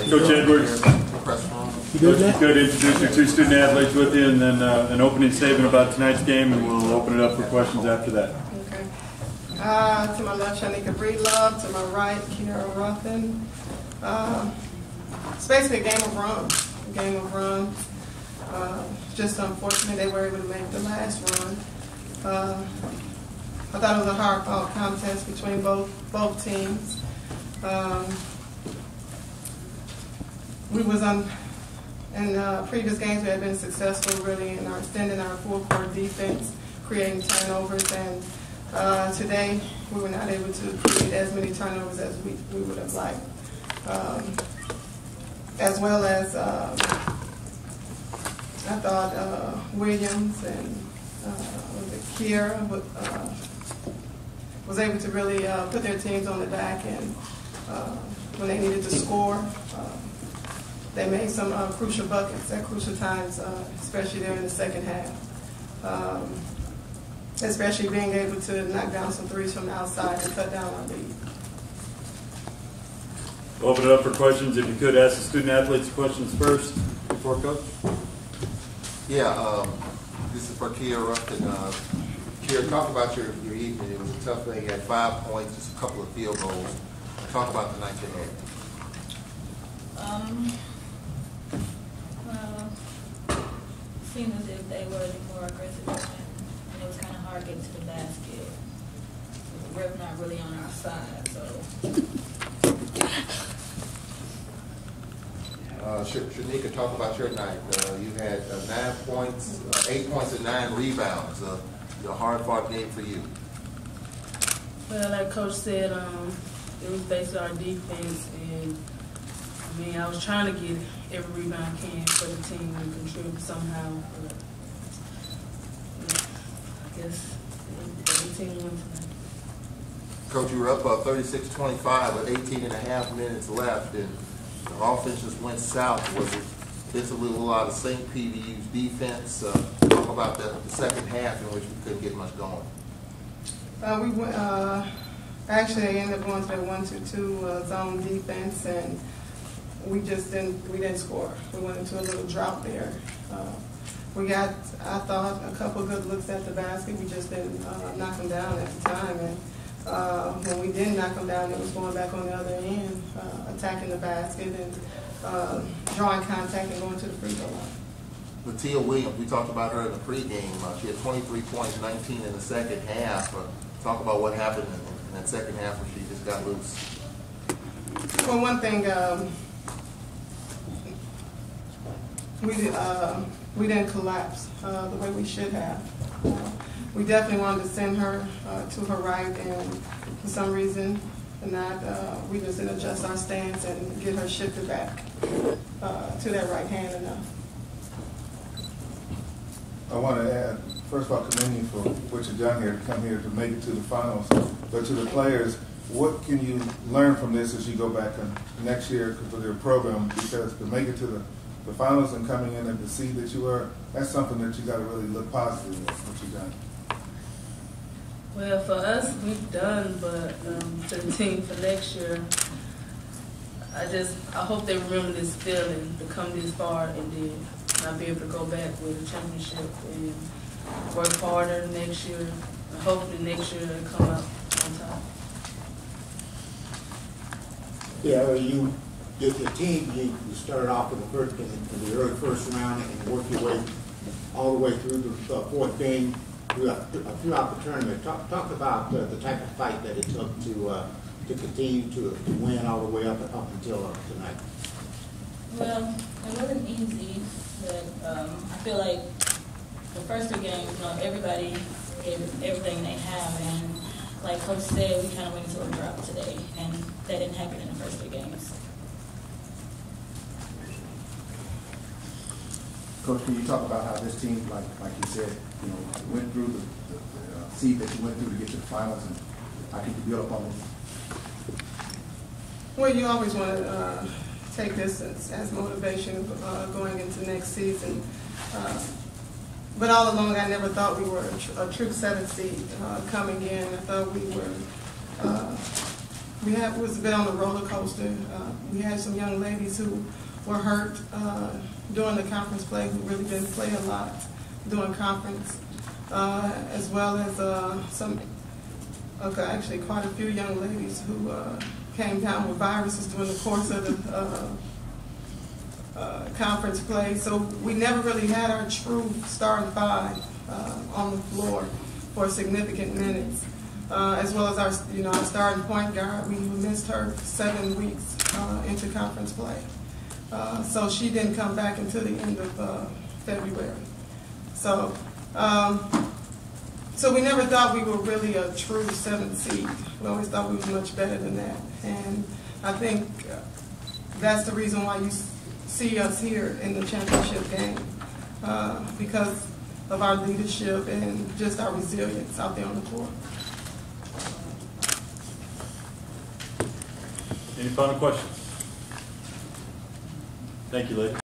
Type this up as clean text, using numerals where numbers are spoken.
Coach Edwards, if you could introduce your two student athletes with you, and then an opening statement about tonight's game, and we'll open it up for questions after that. Okay. To my left, Shanika Breedlove. To my right, Kiara Ruffin. It's basically a game of runs. Just unfortunate they were able to make the last run. I thought it was a hard-fought contest between both teams. We was in previous games we had been successful really in our extending our full-court defense, creating turnovers, and today we were not able to create as many turnovers as we would have liked. As well as I thought Williams and Kiera was able to really put their teams on the back end when they needed to score. They made some crucial buckets at crucial times, especially there in the second half. Especially being able to knock down some threes from the outside and cut down our lead. We'll open it up for questions. If you could ask the student athletes questions first before Coach. Yeah, this is for Kiera Ruffin. Kiera, talk about your evening. It was a tough thing. You had 5 points, just a couple of field goals. Talk about the night you had. Well, it seemed as if they were the more aggressive and it was kind of hard getting to the basket. The ref not really on our side, so. Shanika, talk about your night. You had 9 points, 8 points and 9 rebounds. A hard-fought game for you. Well, like Coach said, it was based on our defense, and I mean, I was trying to get every rebound I can for the team and contribute somehow. But I guess the team won tonight. Coach, you were up 36-25 with 18 and a half minutes left, and the offense just went south. Was it basically a lot of St. Peter's defense? Talk about the second half in which we couldn't get much going. We went, actually, I ended up going to that 1-2-2 zone defense, and we didn't score. We went into a little drought there. We got, I thought, a couple of good looks at the basket. We just didn't knock them down at the time. And when we didn't knock them down, it was going back on the other end, attacking the basket and drawing contact and going to the free throw line. Latia Williams, we talked about her in the pregame. She had 23 points, 19 in the second half. Talk about what happened in that second half where she just got loose. Well, one thing, we didn't collapse the way we should have. We definitely wanted to send her to her right, and for some reason, we just didn't adjust our stance and get her shifted back to that right hand enough. I want to add, first of all, commend you for what you've done here to come here to make it to the finals. But to the players, what can you learn from this as you go back next year for their program? Because to make it to the finals and coming in at the seed that you are, that's something that you got to really look positive at what you've done. Well, for us, we've done, but to the team for next year, I hope they remember this feeling to come this far and then not be able to go back with a championship and work harder next year. And hopefully next year they'll come out on top. Yeah, you the team, you started off in the early first round and worked your way all the way through the fourth game throughout the tournament. Talk about the type of fight that it took to continue to win all the way up until tonight. Well, it wasn't easy, but I feel like the first 2 games, everybody gave everything they have, and like Coach said, we kind of went into a drought today, and that didn't happen in the first 3 games. Coach, can you talk about how this team, like you said, went through the seed that you went through to get to the finals, and how can you build up on this? Well, you always want to take this as motivation going into next season. But all along, I never thought we were a true 7th seed coming in. I thought we were It was a bit on the roller coaster. We had some young ladies who were hurt during the conference play who really didn't play a lot during conference, as well as actually quite a few young ladies who came down with viruses during the course of the conference play. So we never really had our true starting five on the floor for significant minutes, as well as our starting point guard. We missed her 7 weeks into conference play, so she didn't come back until the end of February. So we never thought we were really a true 7th seed. We always thought we were much better than that, and I think that's the reason why you see us here in the championship game, because of our leadership and just our resilience out there on the court. Any final questions? Thank you, ladies.